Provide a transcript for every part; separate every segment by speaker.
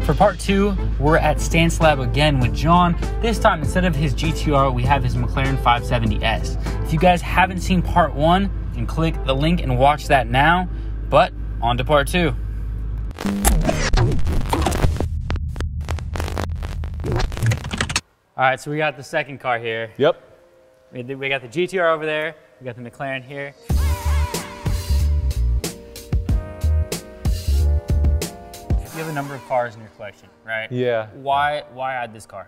Speaker 1: For part 2, we're at Stance Lab again with John. This time, instead of his GTR, we have his McLaren 570S. If you guys haven't seen part 1, you can click the link and watch that now. But on to part 2. All right, so we got the second car here.
Speaker 2: Yep.
Speaker 1: We got the GTR over there. We got the McLaren here. You have a number of cars in your collection, right?
Speaker 2: Yeah.
Speaker 1: Why add this car?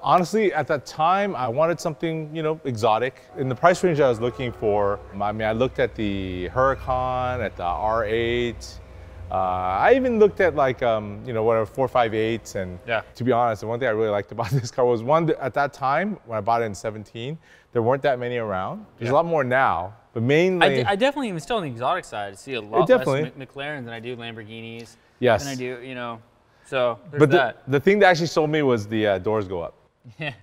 Speaker 2: Honestly, at that time, I wanted something, exotic. In the price range I was looking for, I looked at the Huracan, at the R8. I even looked at whatever 458s. And
Speaker 1: yeah.
Speaker 2: To be honest, the one thing I really liked about this car was at that time, when I bought it in 17, there weren't that many around. There's a lot more now, but mainly.
Speaker 1: I definitely am still on the exotic side. I see a lot less McLarens than I do Lamborghinis.
Speaker 2: Yes.
Speaker 1: Than I do, so there's
Speaker 2: but
Speaker 1: that.
Speaker 2: The thing that actually sold me was the doors go up.
Speaker 1: Yeah,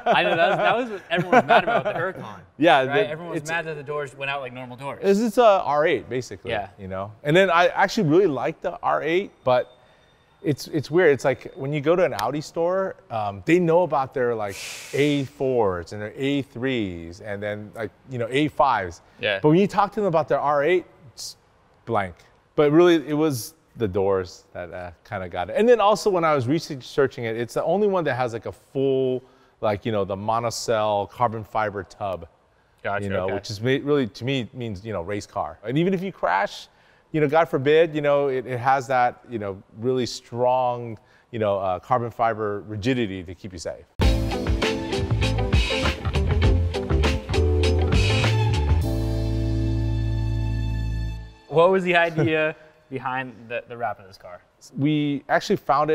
Speaker 1: I know that was what everyone was mad about with the Huracan.
Speaker 2: Yeah,
Speaker 1: right? Everyone was mad that the doors went out like normal doors.
Speaker 2: It's a R8 basically.
Speaker 1: Yeah.
Speaker 2: And then I actually really like the R8, but it's weird. It's like when you go to an Audi store, they know about their A4s and their A3s and then A5s.
Speaker 1: Yeah.
Speaker 2: But when you talk to them about their R8, it's blank. But really, it was the doors that kind of got it. And then also when I was researching it, it's the only one that has a full, the monocell carbon fiber tub.
Speaker 1: Gotcha, okay.
Speaker 2: Which is really, to me, means, race car. And even if you crash, God forbid, it has that, really strong, carbon fiber rigidity to keep you safe.
Speaker 1: What was the idea behind the wrap of this car?
Speaker 2: We actually found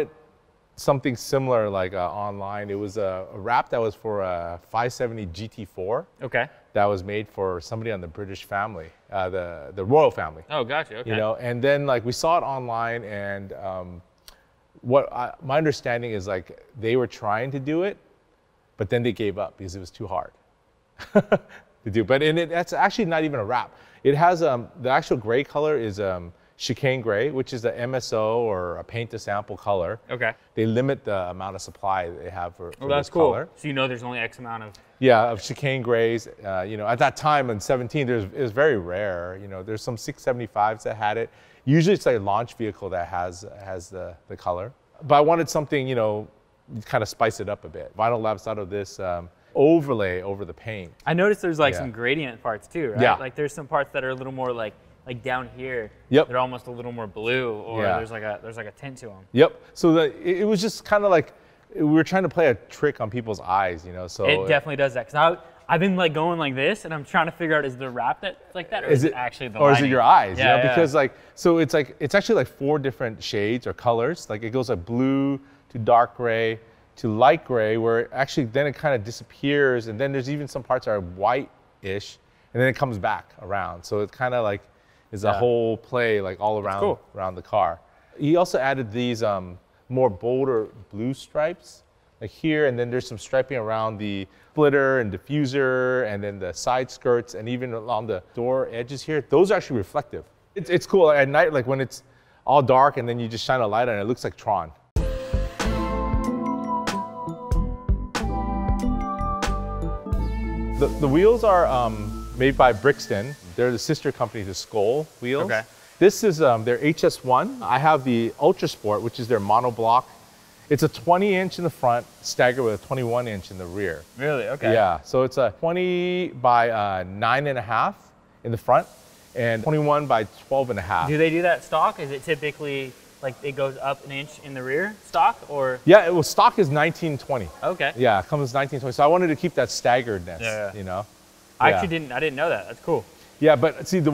Speaker 2: something similar online. It was a wrap that was for a 570 GT4.
Speaker 1: Okay.
Speaker 2: That was made for somebody on the British family, the royal family.
Speaker 1: Oh, gotcha. Okay.
Speaker 2: And then we saw it online, and my understanding is they were trying to do it, but then they gave up because it was too hard to do. But that's actually not even a wrap. It has the actual gray color is chicane gray, which is the MSO or a paint to sample color.
Speaker 1: Okay.
Speaker 2: They limit the amount of supply they have for
Speaker 1: that's
Speaker 2: this
Speaker 1: cool.
Speaker 2: color.
Speaker 1: So there's only X amount of.
Speaker 2: Yeah, of chicane grays. At that time in 17, it was very rare. There's some 675s that had it. Usually it's a launch vehicle that has the color. But I wanted something, kind of spice it up a bit. Vinyl Labs thought of this overlay over the paint.
Speaker 1: I noticed there's some gradient parts too, right?
Speaker 2: Yeah.
Speaker 1: There's some parts that are a little more like down here.
Speaker 2: Yep.
Speaker 1: They're almost a little more blue, or there's like a tint to them.
Speaker 2: Yep. So it was just kind of we were trying to play a trick on people's eyes, So
Speaker 1: it definitely does that. Cause I've been going like this, and I'm trying to figure out is the wrap that's like that, or is it actually the lighting?
Speaker 2: Is it your eyes?
Speaker 1: Yeah,
Speaker 2: Because so it's actually 4 different shades or colors. It goes blue to dark gray to light gray, where actually then it kind of disappears, and then there's even some parts that are white-ish, and then it comes back around. So it kind of is a whole play all around around the car. He also added these more bolder blue stripes here, and then there's some striping around the splitter and diffuser, and then the side skirts, and even along the door edges here. Those are actually reflective. It's cool at night, when it's all dark, and then you just shine a light on it. It looks like Tron. The wheels are made by Brixton. They're the sister company to Skoll wheels.
Speaker 1: Okay.
Speaker 2: This is their HS1. I have the Ultra Sport, which is their monoblock. It's a 20-inch in the front, staggered with a 21-inch in the rear.
Speaker 1: Really? Okay.
Speaker 2: Yeah. So it's a 20 by 9.5 in the front, and 21 by 12.5.
Speaker 1: Do they do that stock? Is it typically it goes up an inch in the rear stock, or?
Speaker 2: Yeah. Stock is 1920.
Speaker 1: Okay.
Speaker 2: Yeah, it comes 1920. So I wanted to keep that staggeredness.
Speaker 1: Yeah. I didn't know that. That's cool.
Speaker 2: Yeah, but see, the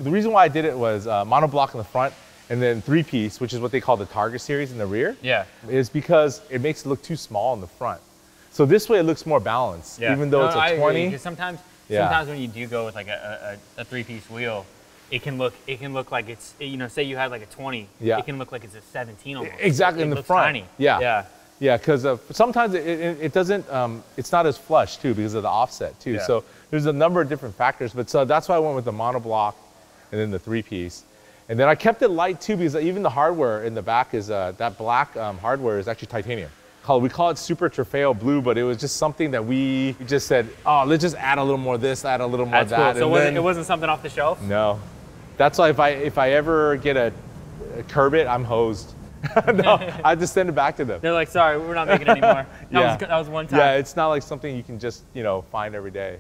Speaker 2: reason why I did it was monoblock in the front, and then 3-piece, which is what they call the Target series in the rear.
Speaker 1: Yeah.
Speaker 2: Is because it makes it look too small in the front. So this way it looks more balanced, even though it's a 20.
Speaker 1: Agree, sometimes when you do go with a 3-piece wheel, it can look like it's, say you had a 20, it can look like it's a 17 almost.
Speaker 2: Exactly, in the front.
Speaker 1: Tiny.
Speaker 2: Yeah. Yeah, because sometimes it doesn't, it's not as flush too because of the offset too.
Speaker 1: Yeah.
Speaker 2: So there's a number of different factors, but so that's why I went with the monoblock and then the 3-piece. And then I kept it light too, because even the hardware in the back is, that black hardware is actually titanium. We call it Super Trofeo Blue, but it was just something that we just said, oh, let's just add a little more of this, add a little more of that.
Speaker 1: Cool. So it wasn't something off the shelf?
Speaker 2: No. That's why if I ever get a curb it, I'm hosed. No, I just send it back to them.
Speaker 1: They're like, sorry, we're not making it anymore. That was one time.
Speaker 2: Yeah, it's not like something you can just, find every day.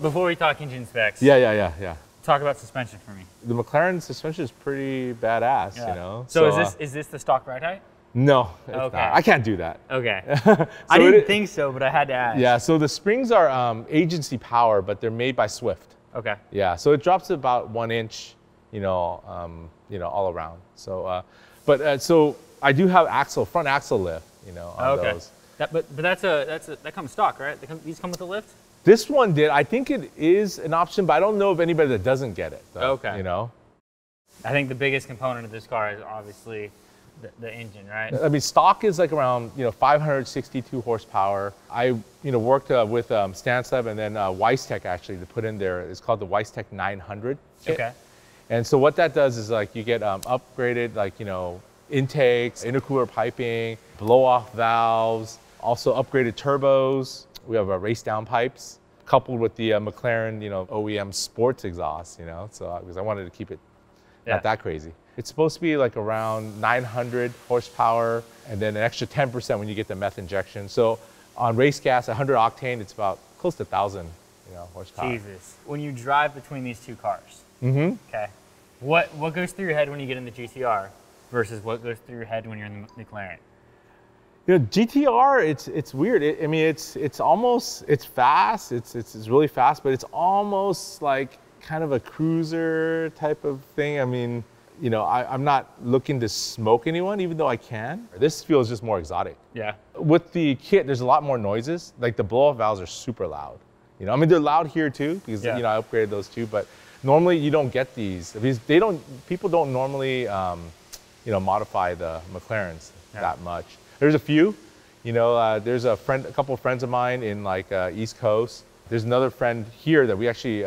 Speaker 1: Before we talk engine specs,
Speaker 2: Yeah.
Speaker 1: talk about suspension for me.
Speaker 2: The McLaren suspension is pretty badass,
Speaker 1: So is this the stock ride height?
Speaker 2: No, it's
Speaker 1: Okay.
Speaker 2: not. I can't do that.
Speaker 1: Okay.
Speaker 2: So
Speaker 1: I didn't think so, but I had to ask.
Speaker 2: Yeah, so the springs are agency power, but they're made by Swift.
Speaker 1: Okay.
Speaker 2: Yeah, so it drops about 1 inch, all around. So, so I do have front axle lift, on those.
Speaker 1: But that comes stock, right? These come with a lift?
Speaker 2: This one did. I think it is an option, but I don't know of anybody that doesn't get it. Though,
Speaker 1: Okay.
Speaker 2: I
Speaker 1: think the biggest component of this car is obviously the engine, right?
Speaker 2: I mean, stock is like around 562 horsepower. I worked with Stanslab and then Weistech actually to put in there. It's called the Weistech 900 kit.
Speaker 1: Okay.
Speaker 2: And so what that does is like you get upgraded intakes, intercooler piping, blow-off valves, also upgraded turbos. We have race down pipes coupled with the McLaren, OEM sports exhaust, so because I wanted to keep it not that crazy. It's supposed to be like around 900 horsepower and then an extra 10% when you get the meth injection. So on race gas, 100 octane, it's about close to 1,000, horsepower.
Speaker 1: Jesus. When you drive between these two cars, okay, what goes through your head when you get in the GTR versus what goes through your head when you're in the McLaren?
Speaker 2: GTR, it's weird. It's fast. It's really fast, but it's almost like kind of a cruiser type of thing. I mean, I'm not looking to smoke anyone, even though I can. This feels just more exotic.
Speaker 1: Yeah.
Speaker 2: With the kit, there's a lot more noises. Like the blow-off valves are super loud. I mean, they're loud here too because I upgraded those too. But normally you don't get these because people don't normally modify the McLarens that much. There's a few, there's a couple of friends of mine in East Coast. There's another friend here that we actually,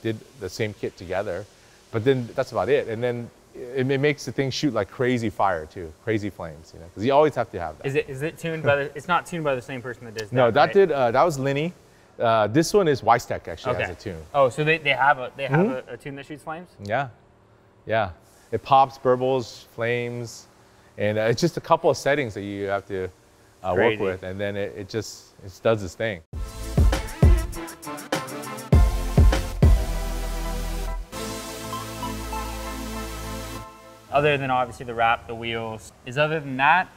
Speaker 2: did the same kit together, but then that's about it. And then it makes the thing shoot like crazy fire too, crazy flames, because you always have to have that.
Speaker 1: Is it tuned by it's not tuned by the same person that does that?
Speaker 2: No, that
Speaker 1: right?
Speaker 2: that was Linny. This one is Weistech actually has a tune.
Speaker 1: Oh, so they have a tune that shoots flames?
Speaker 2: Yeah. It pops, burbles, flames. And it's just a couple of settings that you have to work with, and then it just does its thing.
Speaker 1: Other than obviously the wrap, the wheels, other than that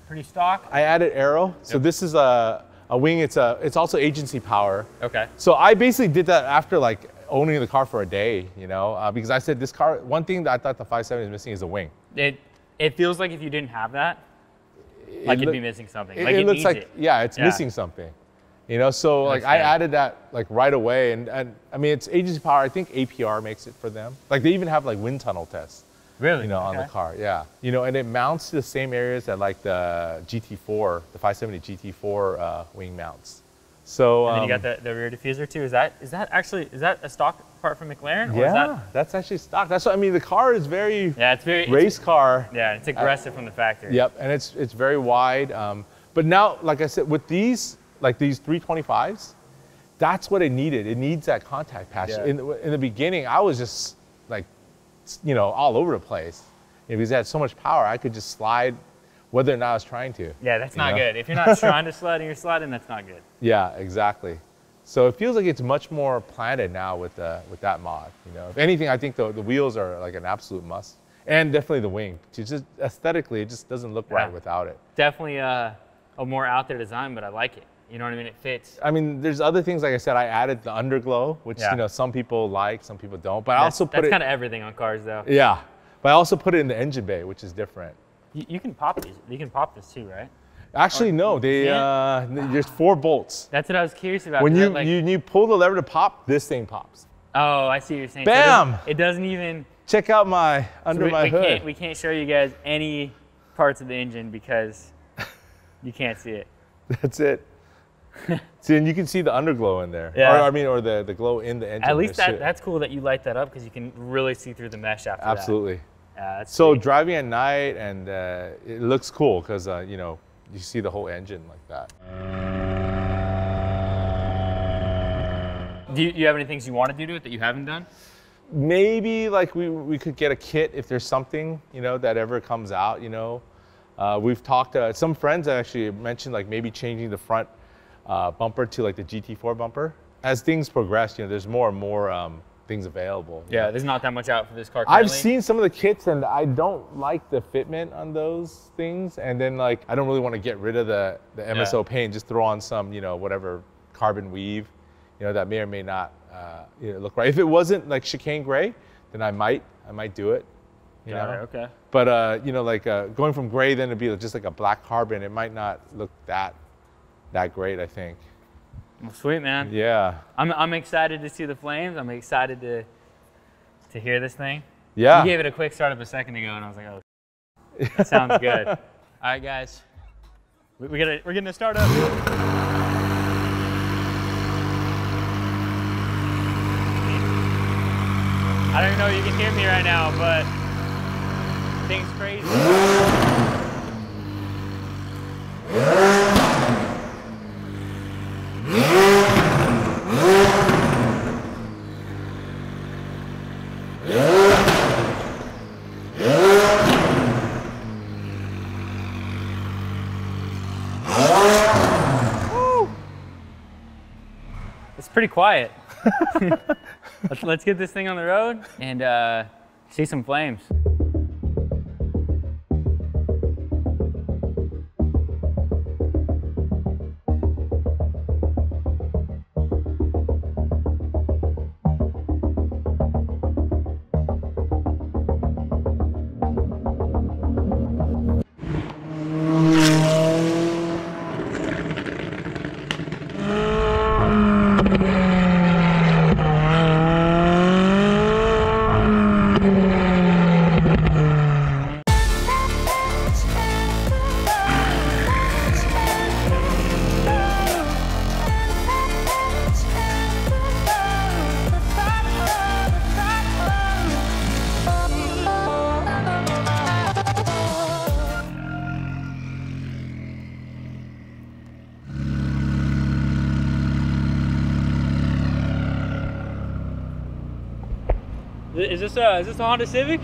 Speaker 1: pretty stock?
Speaker 2: I added aero, so this is a wing. It's also agency power.
Speaker 1: Okay.
Speaker 2: So I basically did that after owning the car for a day, because I said this car. One thing that I thought the 570 is missing is a wing.
Speaker 1: It feels like if you didn't have that, it'd be missing something.
Speaker 2: It looks like it's missing something. So I added that right away, and I mean it's agency power. I think APR makes it for them. They even have wind tunnel tests.
Speaker 1: Really?
Speaker 2: On the car, yeah. And it mounts to the same areas that the GT4, the 570 GT4 wing mounts. So
Speaker 1: and then you got the rear diffuser too. Is that actually a stock part from McLaren? Or
Speaker 2: yeah, that's actually stock. That's what I mean. The car is
Speaker 1: it's very
Speaker 2: race car.
Speaker 1: Yeah, it's aggressive from the factory.
Speaker 2: Yep, and it's very wide. But now, like I said, with these these 325s, that's what it needed. It needs that contact patch. Yeah. In the beginning, I was just all over the place. Because it had so much power, I could just slide whether or not I was trying to.
Speaker 1: Yeah, that's not good. If you're not trying to slide and you're sliding, that's not good.
Speaker 2: Yeah, exactly. So it feels like it's much more planted now with that mod. If anything, I think the wheels are an absolute must, and definitely the wing. Just aesthetically, it just doesn't look right without it.
Speaker 1: Definitely a more out there design, but I like it. You know what I mean? It fits.
Speaker 2: I mean, there's other things, like I said, I added the underglow, which some people like, some people don't. But I also put
Speaker 1: that's kind of everything on cars, though.
Speaker 2: Yeah, but I also put it in the engine bay, which is different.
Speaker 1: You can pop these. You can pop this too, right?
Speaker 2: Actually, no. There's 4 bolts.
Speaker 1: That's what I was curious about.
Speaker 2: When you pull the lever to pop, this thing pops.
Speaker 1: Oh, I see what you're saying.
Speaker 2: Bam!
Speaker 1: So it doesn't even.
Speaker 2: Check out my hood.
Speaker 1: We can't show you guys any parts of the engine because you can't see it.
Speaker 2: That's it. See, and you can see the underglow in there.
Speaker 1: Yeah.
Speaker 2: Or the glow in the engine.
Speaker 1: At least that's cool that you light that up because you can really see through the mesh after
Speaker 2: Absolutely.
Speaker 1: that. Yeah, that's
Speaker 2: so
Speaker 1: sweet.
Speaker 2: driving at night, and it looks cool because you know, you see the whole engine like that.
Speaker 1: Do you have any things you want to do to it that you haven't done?
Speaker 2: Maybe like we could get a kit if there's something, you know, that ever comes out, you know. We've talked to some friends actually mentioned like maybe changing the front bumper to like the GT4 bumper. As things progress, you know, there's more and more things available.
Speaker 1: Yeah,
Speaker 2: know?
Speaker 1: there's not that much out for this car currently.
Speaker 2: I've seen some of the kits and I don't like the fitment on those things. And then like, I don't really want to get rid of the MSO paint, just throw on some, you know, whatever carbon weave, you know, that may or may not you know, look right. If it wasn't like chicane gray, then I might do it. You know?
Speaker 1: Okay.
Speaker 2: But you know, like going from gray then to be just like a black carbon, it might not look that great, I think.
Speaker 1: Well, sweet, man.
Speaker 2: Yeah.
Speaker 1: I'm excited to see the flames. I'm excited to hear this thing.
Speaker 2: Yeah.
Speaker 1: You gave it a quick startup a second ago, and I was like, oh, that sounds good. All right, guys, we're getting a startup. I don't even know if you can hear me right now, but thing's crazy. It's pretty quiet. Let's get this thing on the road and see some flames. Is this a Honda Civic?